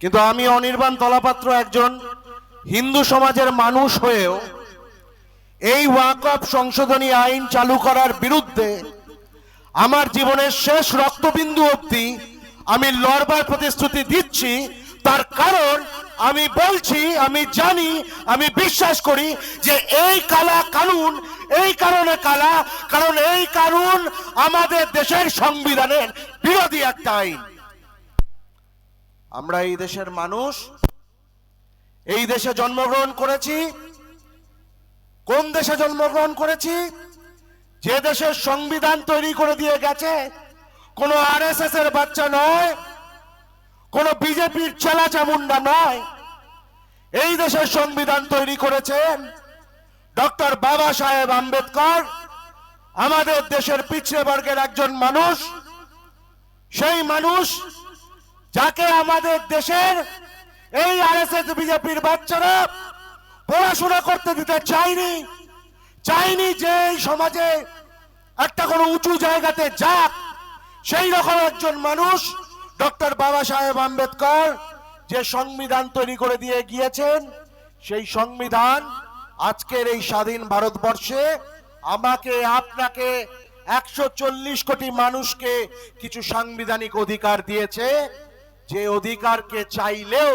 কিন্তু আমি অনির্বাণ তলাপাত্র একজন হিন্দু সমাজের মানুষ হয়েও এই ওয়াকফ সংশোধনী আইন চালু করার বিরুদ্ধে আমার জীবনের শেষ রক্তবিন্দু অবধি আমি লড়বার প্রতিশ্রুতি দিচ্ছি। তার কারণ আমি বলছি, আমি জানি, আমি বিশ্বাস করি যে এই কালা কানুন এই কারণে কালা, কারণ এই কানুন আমাদের দেশের সংবিধানের বিরোধী একটা আইন। আমরা এই দেশের মানুষ, এই দেশে জন্মগ্রহণ করেছি। কোন দেশে জন্মগ্রহণ করেছি? যে দেশের সংবিধান তৈরি করে দিয়ে গেছে কোন আরএসএস এর বাচ্চা নয়, কোন বিজেপির চেলা চামুন্ডা নয়। এই দেশের সংবিধান তৈরি করেছেন ডক্টর বাবা সাহেব আম্বেদকর, আমাদের দেশের পিছড়ে বর্গের একজন মানুষ। সেই মানুষ যাকে আমাদের দেশের এই আরএসএস বিজেপির বাচ্চারা পড়াশোনা করতে দিতে চাইনি যে এই সমাজে একটা কোনো উঁচু জায়গাতে যাক। সেই রকম একজন মানুষ ডক্টর বাবা সাহেব আম্বেদকর যে সংবিধান তৈরি করে দিয়ে গিয়েছেন, সেই সংবিধান আজকের এই স্বাধীন ভারতবর্ষে আমাকে, আপনাকে, 140 কোটি মানুষকে কিছু সাংবিধানিক অধিকার দিয়েছে, যে অধিকারকে চাইলেও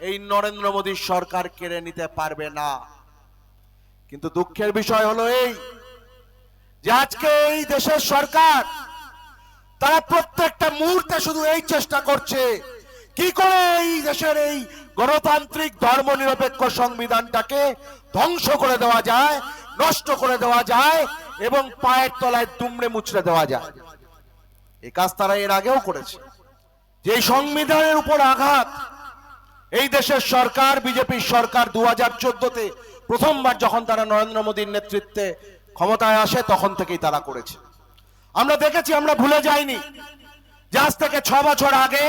এই নরেন্দ্র মোদীর সরকার কেড়ে নিতে পারবে না। কিন্তু দুঃখের বিষয় হলো এই যে আজকে এই দেশের সরকার তারা প্রত্যেকটা মুহূর্তে শুধু এই চেষ্টা করছে কি করে এই দেশের এই গণতান্ত্রিক ধর্মনিরপেক্ষ সংবিধানটাকে ধ্বংস করে দেওয়া যায়, নষ্ট করে দেওয়া যায় এবং পায়ের তলায় দুমড়ে মুচড়ে দেওয়া যায়। এই কাজ তারা এর আগেও করেছে। যে সংবিধানের উপর আঘাত এই দেশের সরকার, বিজেপির সরকার 2014-তে প্রথমবার যখন তারা নরেন্দ্র মোদীর নেতৃত্বে ক্ষমতায় আসে তখন থেকেই তারা করেছে। আমরা দেখেছি, আমরা ভুলে যাইনি যে আজ থেকে 6 বছর আগে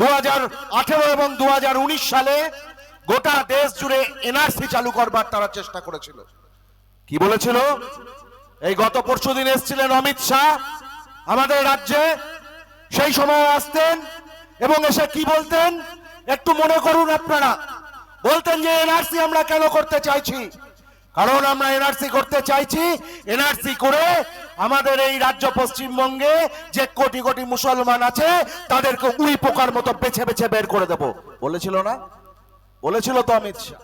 2018 এবং 2019 সালে গোটা দেশ জুড়ে এনআরসি চালু করবার তারা চেষ্টা করেছিল। কি বলেছিল? এই গত পরশুদিন এসেছিলেন অমিত শাহ আমাদের রাজ্যে, সেই সময় আসতেন এবং এসে কি বলতেন একটু মনে করুন আপনারা। বলতেন যে এনআরসি আমরা কেন করতে চাইছি? কারণ আমরা এনআরসি করতে চাইছি, এনআরসি করে আমাদের এই রাজ্য পশ্চিমবঙ্গে যে কোটি কোটি মুসলমান আছে তাদেরকে উই পোকার মতো বেছে বেছে বের করে দেব বলেছিল না? বলেছিল তো অমিত শাহ।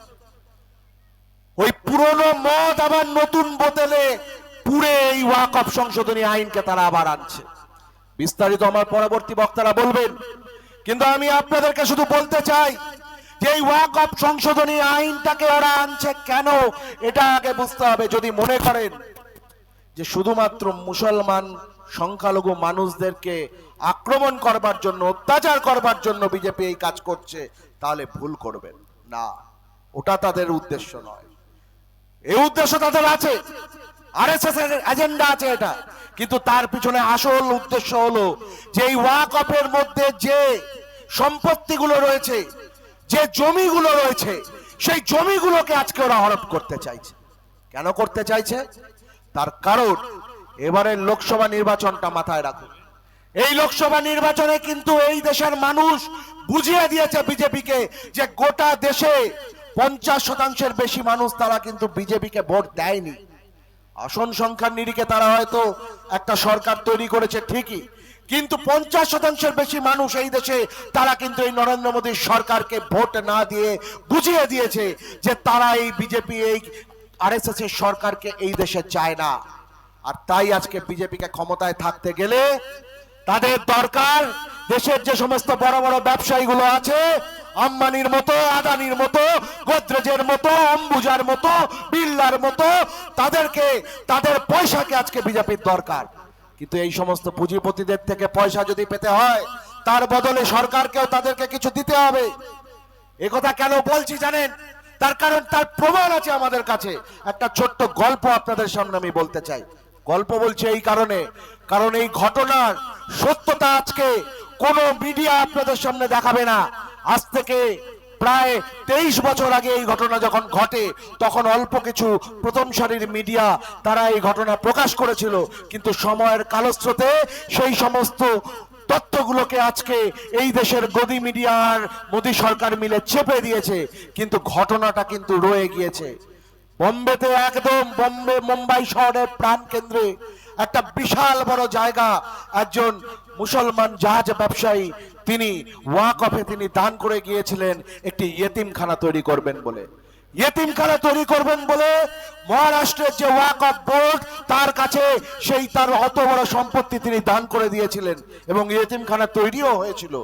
ওই পুরনো মদ আবার নতুন বোতলে পুরে এই ওয়াকফ সংশোধনী আইনকে তারা আবার আনছে। বিস্তারিত আমার পরবর্তী বক্তারা বলবেন, কিন্তু আমি আপনাদেরকে শুধু বলতে চাই যে এই ওয়াকফ সংশোধনী আইনটাকে ওরা আনছে কেন এটা আগে বুঝতে হবে। যদি মনে করেন যে শুধুমাত্র মুসলমান সংখ্যালঘু মানুষদেরকে আক্রমণ করবার জন্য, অত্যাচার করবার জন্য বিজেপি এই কাজ করছে, তাহলে ভুল করবেন না। ওটা তাদের উদ্দেশ্য নয়। এই উদ্দেশ্য তাদের আছে, আরএসএস এর এজেন্ডা আছে এটা, কিন্তু তার পিছনে আসল উদ্দেশ্য হলো যে এই ওয়াকফের মধ্যে যে সম্পত্তিগুলো রয়েছে, যে জমিগুলো রয়েছে, সেই জমিগুলোকে আজকে ওরা হড়প করতে চাইছে। কেন করতে চাইছে? তার কারণ এবারের লোকসভা নির্বাচনটা মাথায় রাখুন। এই লোকসভা নির্বাচনে কিন্তু এই দেশের মানুষ বুঝিয়ে দিয়েছে বিজেপিকে যে গোটা দেশে 50% বেশি মানুষ তারা কিন্তু বিজেপিকে ভোট দেয়নি। আসন সংখ্যার নিরিখে তারা হয়তো একটা সরকার তৈরি করেছে ঠিকই, কিন্তু 50% বেশি মানুষ এই দেশে তারা কিন্তু এই নরেন্দ্র মোদীর সরকারকে ভোট না দিয়ে বুঝিয়ে দিয়েছে যে তারা এই বিজেপি, এই আরএসএস এর সরকারকে এই দেশে চায় না। আর তাই আজকে বিজেপিকে ক্ষমতায় থাকতে গেলে তাদের দরকার দেশের যে সমস্ত বড় বড় ব্যবসায়ীগুলো আছে, আম্বানির মতো, আদানির মতো, গোদরেজের মতো, অম্বুজার মতো, বিড়লার মতো, তাদেরকে, তাদের পয়সাকে আজকে বিজেপির দরকার। কিন্তু এই সমস্ত পুঁজিপতিদের থেকে পয়সা যদি পেতে হয় তার বদলে সরকারকেও তাদেরকে কিছু দিতে হবে। একথা কেন বলছি জানেন? তার কারণ তার প্রমাণ আছে আমাদের কাছে। একটা ছোট্ট গল্প আপনাদের সামনে আমি বলতে চাই। গল্প বলছি এই কারণে, কারণ এই ঘটনার সত্যতা আজকে কোন মিডিয়া আপনাদের সামনে দেখাবে না। আজ থেকে প্রায় 23 বছর আগে এই ঘটনা যখন ঘটে তখন অল্প কিছু প্রথম সারির মিডিয়া তারা এই ঘটনা প্রকাশ করেছিল, কিন্তু সময়ের কালস্রোতে সেই সমস্ত তথ্যগুলোকে আজকে এই দেশের গদি মিডিয়ার মোদী সরকার মিলে চেপে দিয়েছে, কিন্তু ঘটনাটা কিন্তু রয়ে গিয়েছে। বোম্বেতে, একদম বোম্বে মুম্বাই শহরের প্রাণ কেন্দ্রে একটা বিশাল বড় জায়গা একজন মুসলমান জাহাজ ব্যবসায়ী তিনি ওয়াকফে তিনি দান করে গিয়েছিলেন একটি ইয়েতিমখানা তৈরি করবেন বলে। ইয়েতিমখানা তৈরি করবেন বলে মহারাষ্ট্রের যে ওয়াকফ বোর্ড তার কাছে সেই তার অত বড় সম্পত্তি তিনি দান করে দিয়েছিলেন এবং ইয়েতিমখানা তৈরিও হয়েছিল।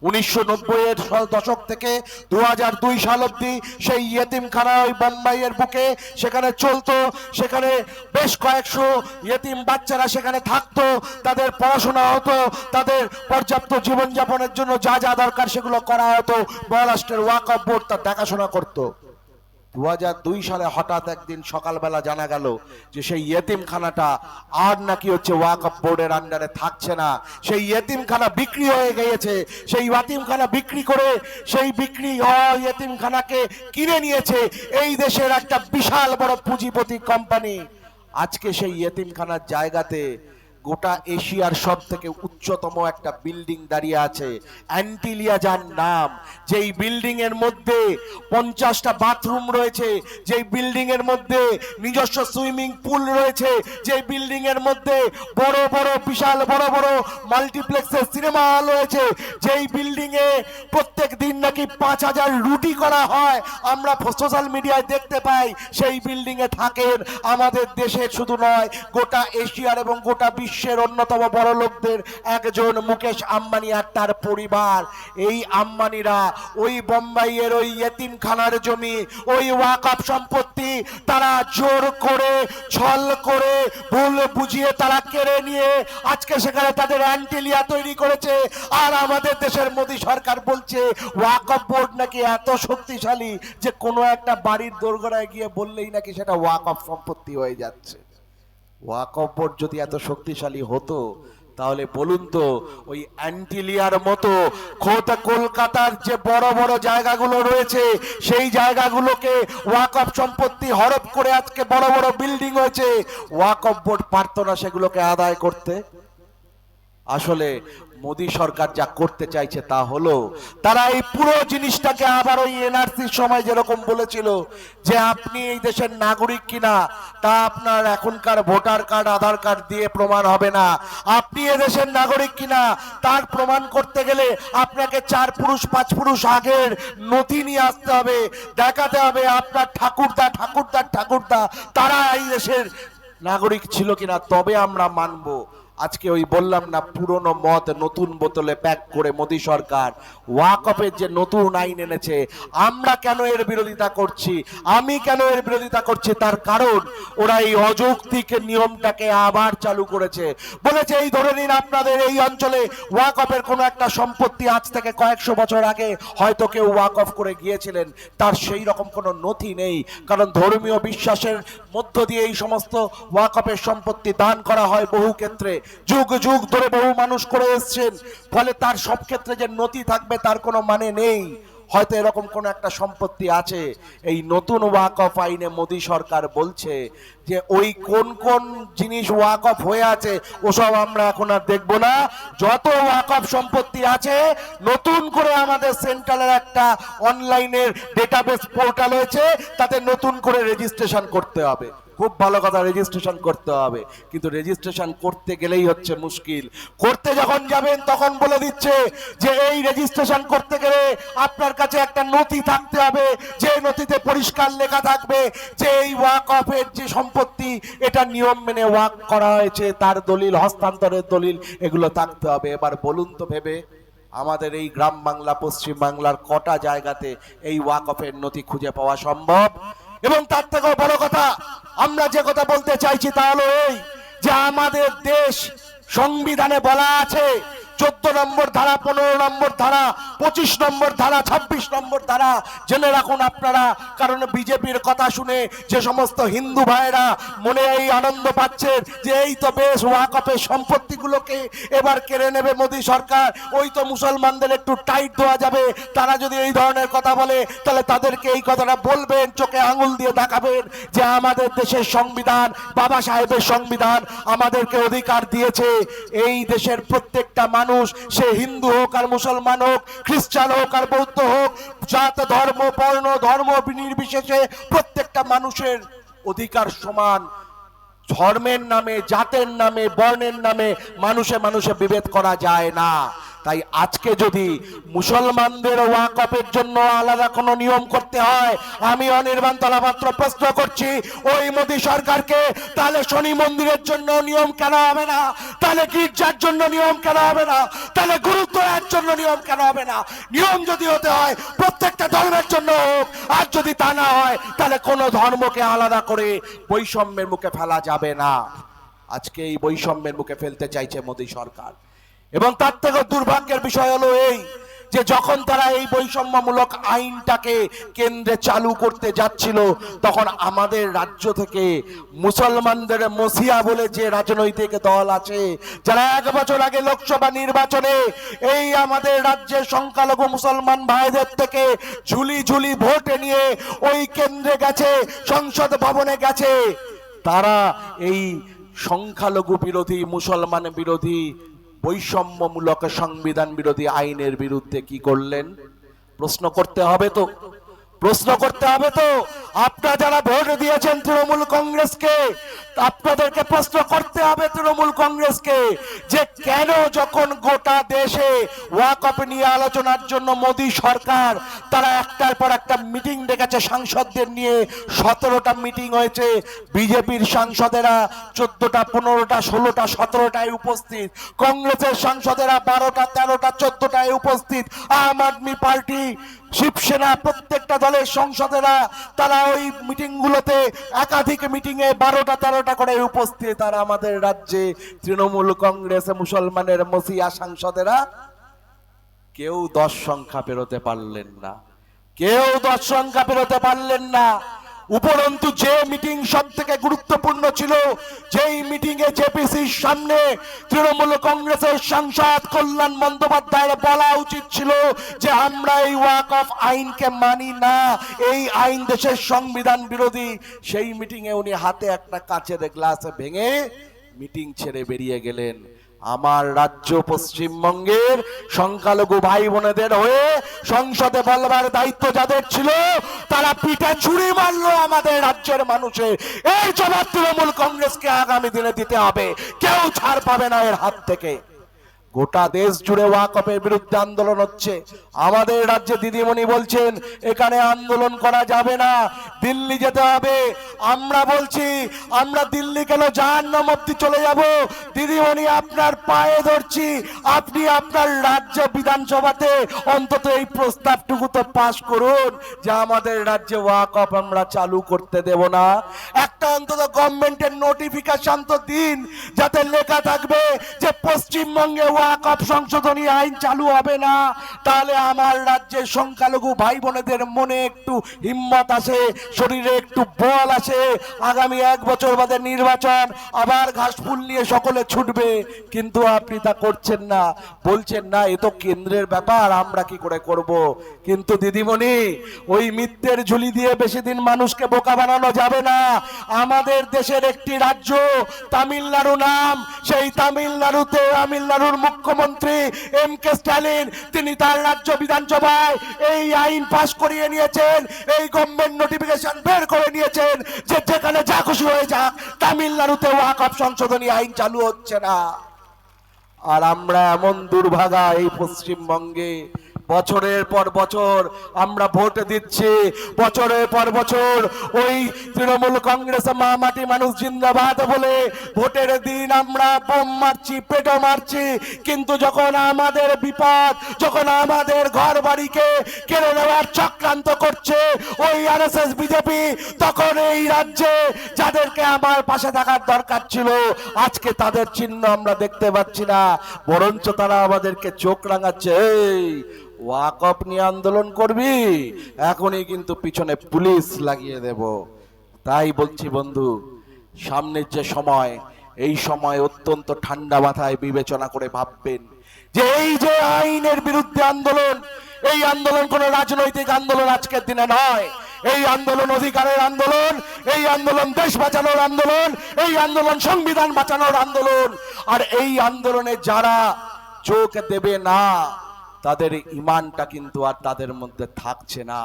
1990-এর দশক থেকে 2002 সাল অব্দি সেই ইয়েতিমখানা ওই বোম্বাইয়ের বুকে সেখানে চলতো। সেখানে বেশ কয়েকশো ইয়েতিম বাচ্চারা সেখানে থাকতো, তাদের পড়াশোনা হতো, তাদের পর্যাপ্ত জীবনযাপনের জন্য যা যা দরকার সেগুলো করা হতো। মহারাষ্ট্রের ওয়াকফ বোর্ড তার দেখাশোনা করতো। 2002 সালে হঠাৎ একদিন সকালবেলা জানা গেল যে সেই ইয়েতিমখানাটা আর নাকি হচ্ছে ওয়াকফ বোর্ডের আন্ডারে থাকছে না, সেই ইয়েতিমখানা বিক্রি হয়ে গিয়েছে। সেই ইয়েতিমখানা বিক্রি করে সেই বিক্রি হওয়া ইয়েতিমখানাকে কিনে নিয়েছে এই দেশের একটা বিশাল বড় পুঁজিপতি কোম্পানি। আজকে সেই ইয়েতিমখানার জায়গাতে গোটা এশিয়ার সব থেকে উচ্চতম একটা বিল্ডিং দাঁড়িয়ে আছে, অ্যান্টিলিয়া যার নাম। যেই বিল্ডিং এর মধ্যে 50টা বাথরুম রয়েছে, যেই বিল্ডিং এর মধ্যে নিজস্ব সুইমিং পুল রয়েছে, যেই বিল্ডিং এর মধ্যে বড় বড় বিশাল বড় বড় মাল্টিপ্লেক্সের সিনেমা হল রয়েছে, যেই বিল্ডিং এ প্রত্যেক দিন নাকি 5000 রুটি করা হয়, আমরা সোশ্যাল মিডিয়ায় দেখতে পাই। সেই বিল্ডিং এ থাকেন আমাদের দেশের শুধু নয় গোটা এশিয়ার এবং গোটা বিশ্বের অন্যতম বড় লোকদের একজন মুকেশ আম্বানি আর তার পরিবার। এই আম্বানিরা ওই বোম্বাইয়ের ওই ইয়েতিমখানার জমি, ওই ওয়াকফ সম্পত্তি তারা জোর করে ছল করে ভুল বুঝিয়ে তারা কেড়ে নিয়ে আজকে সেখানে তাদের অ্যান্টিলিয়া তৈরি করেছে। আর আমাদের দেশের মোদী সরকার বলছে ওয়াকফ বোর্ড নাকি এত শক্তিশালী যে কোনো একটা বাড়ির দোরগোড়ায় গিয়ে বললেই নাকি সেটা ওয়াকফ সম্পত্তি হয়ে যাচ্ছে। ওয়াকফ বোর্ড যদি এত শক্তিশালী হতো তাহলে বলুন তো ওই অ্যান্টিলিয়ার মতো খোদ কলকাতার যে বড় বড় জায়গাগুলো রয়েছে সেই জায়গাগুলোকে ওয়াকফ সম্পত্তি হরপ করে আজকে বড় বড় বিল্ডিং হয়েছে, ওয়াকফ বোর্ড পারতো না সেগুলোকে আদায় করতে? আসলে মোদী সরকার যা করতে চাইছে তা হলো তারা এই পুরো জিনিসটাকে আবার ওই এনআরসির সময় যেরকম বলেছিল যে আপনি এই দেশের নাগরিক কিনা তা আপনার এখনকার ভোটার কার্ড আধার কার্ড দিয়ে প্রমাণ হবে না, আপনি এই দেশের নাগরিক কিনা তার প্রমাণ করতে গেলে আপনাকে 4 পুরুষ 5 পুরুষ আগের নথি নিয়ে আসতে হবে, দেখাতে হবে আপনার ঠাকুরদা ঠাকুরদার ঠাকুরদা তারা এই দেশের নাগরিক ছিল কিনা, তবে আমরা মানবো। আজকে ওই বললাম না পুরনো মদ নতুন বোতলে প্যাক করে মোদী সরকার ওয়াকফের যে নতুন আইন এনেছে, আমরা কেন এর বিরোধিতা করছি, আমি কেন এর বিরোধিতা করছি তার কারণ ওরা এই অযৌক্তিক নিয়মটাকে আবার চালু করেছে। বলেছে এই ধরে নিন আপনাদের এই অঞ্চলে ওয়াকফের কোনো একটা সম্পত্তি আজ থেকে কয়েকশো বছর আগে হয়তো কেউ ওয়াকফ করে গিয়েছিলেন, তার সেই রকম কোনো নথি নেই, কারণ ধর্মীয় বিশ্বাসের মধ্য দিয়ে এই সমস্ত ওয়াকফের সম্পত্তি দান করা হয় বহু ক্ষেত্রে, যুগ যুগ ধরে বহু মানুষ করে এসছেন, ফলে তার সব ক্ষেত্রে যে নথি থাকবে তার কোনো মানে নেই। হয়তো এরকম কোন একটা সম্পত্তি আছে। এই নতুন ওয়াকফ আইনে মোদী সরকার বলছে যে ওই কোন কোন জিনিস ওয়াকফ হয়ে আছে ওসব আমরা এখন আর দেখবো না, যত ওয়াকফ সম্পত্তি আছে নতুন করে আমাদের সেন্ট্রালের একটা অনলাইনের ডেটাবেস পোর্টাল হয়েছে, তাতে নতুন করে রেজিস্ট্রেশন করতে হবে। খুব ভালো কথা, রেজিস্ট্রেশন করতে হবে, কিন্তু রেজিস্ট্রেশন করতে গেলেই হচ্ছে মুশকিল। করতে যখন যাবেন তখন বলে দিচ্ছে যে এই রেজিস্ট্রেশন করতে গেলে আপনার কাছে একটা নথি থাকতে হবে, যে নথিতে পরিষ্কার লেখা থাকবে যে এই ওয়াকফের যে সম্পত্তি এটা নিয়ম মেনে ওয়াকফ করা হয়েছে, তার দলিল, হস্তান্তরের দলিল, এগুলো থাকতে হবে। এবার বলুন তো ভেবে আমাদের এই গ্রাম বাংলা পশ্চিম বাংলার কটা জায়গাতে এই ওয়াকফের নথি খুঁজে পাওয়া সম্ভব? এবং তার থেকেও বড় কথা, আমরা যে কথা বলতে চাইছি তা হলো এই যে আমাদের দেশ সংবিধানে বলা আছে 14 নম্বর ধারা, 15 নম্বর ধারা, 25 নম্বর ধারা, 26 নম্বর ধারা জেনে রাখুন আপনারা, কারণ বিজেপির কথা শুনে যে সমস্ত হিন্দু ভাইরা মনে এই আনন্দ পাচ্ছেন যে এই তো বেশ ওয়াকফের সম্পত্তিগুলোকে এবার কেড়ে নেবে মোদী সরকার, ওই তো মুসলমানদের একটু টাইট দেওয়া যাবে, তারা যদি এই ধরনের কথা বলে তাহলে তাদেরকে এই কথাটা বলবেন, চোখে আঙুল দিয়ে দেখাবেন যে আমাদের দেশের সংবিধান, বাবা সাহেবের সংবিধান আমাদেরকে অধিকার দিয়েছে এই দেশের প্রত্যেকটা মানুষ, সে হিন্দু হোক আর মুসলমান হোক, খ্রিস্টান হোক আর বৌদ্ধ হোক, জাত ধর্ম বর্ণ ধর্ম নির্বিশেষে প্রত্যেকটা মানুষের অধিকার সমান। ধর্মের নামে, জাতের নামে, বর্ণের নামে মানুষে মানুষে বিভেদ করা যায় না। তাই আজকে যদি মুসলমানদের ওয়াকফের জন্য আলাদা কোনো নিয়ম করতে হয়, আমি অনির্বাণ তলাপাত্র প্রশ্ন করছি ওই মোদী সরকারকে, তাহলে শনি মন্দিরের জন্য নিয়ম কেন হবে না? তাহলে গির্জার জন্য নিয়ম কেন হবে না? তাহলে গুরুদ্বারের জন্য নিয়ম কেন হবে না? নিয়ম যদি হতে হয় প্রত্যেকটা ধর্মের জন্য হোক, আর যদি তা না হয় তাহলে কোনো ধর্মকে আলাদা করে বৈষম্যের মুখে ফেলা যাবে না। আজকে এই বৈষম্যের মুখে ফেলতে চাইছে মোদী সরকার। এবং তার থেকে দুর্ভাগ্যের বিষয় হলো এই যে যখন তারা এই বৈষম্যমূলক আইনটাকে কেন্দ্রে চালু করতে যাচ্ছিল, তখন আমাদের রাজ্য থেকে মুসলমানদের মসিয়া বলে যে রাজনৈতিক দল আছে, যারা 1 বছর আগে লোকসভা নির্বাচনে এই আমাদের রাজ্যের সংখ্যালঘু মুসলমান ভাইদের থেকে ঝুলি ঝুলি ভোট নিয়ে ওই কেন্দ্রে গেছে, সংসদ ভবনে গেছে, তারা এই সংখ্যালঘু বিরোধী, মুসলমান বিরোধী, বৈষম্যমূলক সংবিধান বিরোধী আইনের বিরুদ্ধে কি করলেন? প্রশ্ন করতে হবে তো, প্রশ্ন করতে হবে তো। আপনারা যারা ভোট দিয়েছেন তৃণমূল কংগ্রেসকে, আপনাদেরকে প্রশ্ন করতে হবে তৃণমূল কংগ্রেসকে যে কেন যখন গোটা দেশে ওয়াকফ নিয়ে আলোচনার জন্য মোদী সরকার তারা একটার পর একটা মিটিং ডেকেছে সাংসদদের নিয়ে, 17টা মিটিং হয়েছে, বিজেপির সাংসদেরা 14টা 15টা 16টা 17টায় উপস্থিত, কংগ্রেসের সাংসদেরা 12টা 13টা 14টায় উপস্থিত, আম আদমি পার্টি, শিবসেনা প্রত্যেকটা দলের সংসদেরা তারা ওই মিটিং গুলোতে একাধিক মিটিং এ 12টা 13টা করে উপস্থিত। আর আমাদের রাজ্যে তৃণমূল কংগ্রেস মুসলমানের মসিয়া সাংসদেরা কেউ 10 সংখ্যা পেরোতে পারলেন না, কেউ 10 সংখ্যা পেরোতে পারলেন না। উপরন্তু যে মিটিং সব থেকে গুরুত্বপূর্ণ ছিল, যেই মিটিং এ জেপিসির সামনে তৃণমূল কংগ্রেসের সাংসদ কল্যাণ বন্দ্যোপাধ্যায়ের বলা উচিত ছিল যে আমরা এই ওয়াকফ আইনকে মানি না, এই আইন দেশের সংবিধান বিরোধী, সেই মিটিং এ উনি হাতে একটা কাচের গ্লাস ভেঙে মিটিং ছেড়ে বেরিয়ে গেলেন। আমার রাজ্য পশ্চিমবঙ্গের সংখ্যালঘু ভাই বোনেদের হয়ে সংসদে বলবার দায়িত্ব যাদের ছিল, তারা পিঠে ছুরি মারলো আমাদের রাজ্যের মানুষের। এই জবাব তৃণমূল কংগ্রেসকে আগামী দিনে দিতে হবে, কেউ ছাড় পাবে না এর হাত থেকে। গোটা দেশ জুড়ে ওয়াকফের বিরুদ্ধে আন্দোলন হচ্ছে। আমাদের রাজ্যে দিদিমণি বলছেন এখানে আন্দোলন করা যাবে না, দিল্লি যেতে হবে। আমরা বলছি আমরা দিল্লি কেন, জাহান্নাম অবধি চলে যাব। দিদিমণি আপনার পায়ে ধরছি, আপনি আপনার রাজ্য বিধানসভাতে অন্তত এই প্রস্তাবটুকু তো পাশ করুন যে আমাদের রাজ্যে ওয়াকফ আমরা চালু করতে দেব না। একটা অন্তত গভর্নমেন্টের নোটিফিকেশন তো দিন, যাতে লেখা থাকবে যে পশ্চিমবঙ্গে ওয়াকফ সংশোধনী আইন চালু হবে না। তাহলে আমার রাজ্যের সংখ্যালঘু ভাই বোনেদের মনে একটু হিম্মত আসে, শরীরে একটু বল আসে, আগামী 1 বছর বাদে নির্বাচন, আবার ঘাসফুল নিয়ে সকলে ছুটবে। কিন্তু আপনি তা করছেন না, বলছেন না এ তো কেন্দ্রের ব্যাপার, আমরা কি করে করব। কিন্তু দিদিমণি, ওই মিথ্যের ঝুলি দিয়ে বেশি দিন মানুষকে বোকা বানানো যাবে না। আমাদের দেশের একটি রাজ্য তামিলনাড়ু নাম, সেই তামিলনাড়ুতে তামিলনাড়ুর মুখ্যমন্ত্রী এম.কে. স্ট্যালিন তিনি তার রাজ্য বিধানসভায় এই আইন পাস করিয়ে নিয়েছেন, এই গভর্নমেন্ট নোটিফিকেশন বের করে নিয়েছেন যে যেখানে যা খুশি হয়ে যাক, তামিলনাড়ুতে ওয়াকফ সংশোধনী আইন চালু হচ্ছে না। আর আমরা এমন দুর্ভাগা এই পশ্চিমবঙ্গে, বছরের পর বছর আমরা ভোট দিচ্ছি, বছরের পর বছর ওই তৃণমূল কংগ্রেস মা মাটি মানুষ জিন্দাবাদ বলে ভোটের দিন আমরা বোম মারছি, পেটো মারছি, কিন্তু যখন আমাদের বিপদ, যখন আমাদের ঘর বাড়িকে কেড়ে নেওয়ার চক্রান্ত করছে ওই আরএসএস বিজেপি, তখন এই রাজ্যে যাদেরকে আমার পাশে থাকার দরকার ছিল আজকে তাদের চিহ্ন আমরা দেখতে পাচ্ছি না, বরঞ্চ তারা আমাদেরকে চোখ রাঙাচ্ছে। ওয়াকফ নিয়ে আন্দোলন করবি, এখনই কিন্তু পিছনে পুলিশ লাগিয়ে দেব। তাই বলছি বন্ধু, সামনের যে সময়, এই সময় অত্যন্ত ঠান্ডা মাথায় বিবেচনা করে ভাববেন যে এই যে আইনের বিরুদ্ধে আন্দোলন, এই আন্দোলন কোনো রাজনৈতিক আন্দোলন আজকের দিনে নয়। এই আন্দোলন অধিকারের আন্দোলন, এই আন্দোলন দেশ বাঁচানোর আন্দোলন, এই আন্দোলন সংবিধান বাঁচানোর আন্দোলন। আর এই আন্দোলনে যারা চোখ দেবে না, তাদের ঈমানটা কিন্তু আর তাদের মধ্যে থাকছে না।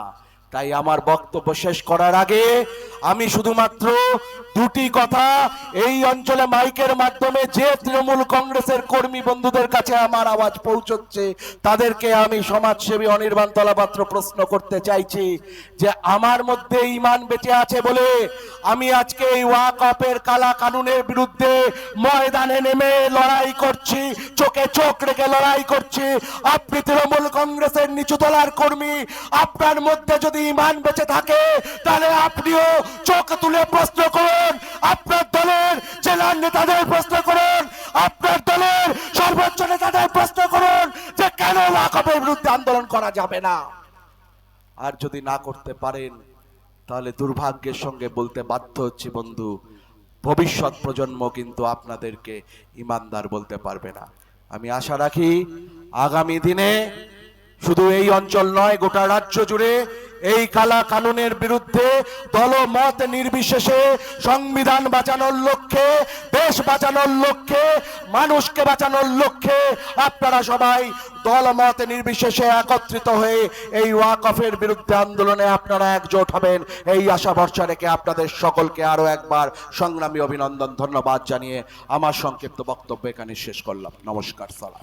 তাই আমার বক্তব্য শেষ করার আগে আমি শুধুমাত্র দুটি কথা এই অঞ্চলে মাইকের মাধ্যমে যে তৃণমূল কংগ্রেসের কর্মী বন্ধুদের কাছে আমার আওয়াজ পৌঁছচ্ছে, তাদেরকে আমি সমাজসেবী অনির্বাণ তলাপাত্র প্রশ্ন করতে চাইছি যে আমার মধ্যে ঈমান বেঁচে আছে বলে আমি আজকে এই ওয়াকফের কালা কানুনের বিরুদ্ধে ময়দানে নেমে লড়াই করছি, চোখে চোখ রেখে লড়াই করছি। আপনি তৃণমূল কংগ্রেসের নিচুতলার কর্মী, আপনার মধ্যে যদি ঈমান বেঁচে থাকে তাহলে আপনিও চোখ তুলে প্রশ্ন করুন, আপনার দলের জেলা নেতাদের প্রশ্ন করুন, আপনার দলের সর্বোচ্চ নেতাদের প্রশ্ন করুন যে কেন ওয়াকফের বিরুদ্ধে আন্দোলন করা যাবে না। আর যদি না করতে পারেন তাহলে দুর্ভাগ্যের সঙ্গে বলতে বাধ্য হচ্ছি বন্ধু, ভবিষ্যৎ প্রজন্ম কিন্তু আপনাদেরকে ইমানদার বলতে পারবে না। আমি আশা রাখি আগামী দিনে শুধু এই অঞ্চল নয়, গোটা রাজ্য জুড়ে এই কালা কানুনের বিরুদ্ধে দলমত নির্বিশেষে সংবিধান বাঁচানোর লক্ষ্যে, দেশ বাঁচানোর লক্ষ্যে, মানুষকে বাঁচানোর লক্ষ্যে আপনারা সবাই দলমত নির্বিশেষে একত্রিত হয়ে এই ওয়াকফের বিরুদ্ধে আন্দোলনে আপনারা একজোট হবেন, এই আশা ভরসা রেখে আপনাদের সকলকে আরো একবার সংগ্রামী অভিনন্দন, ধন্যবাদ জানিয়ে আমার সংক্ষিপ্ত বক্তব্য এখানে শেষ করলাম। নমস্কার। সালাম।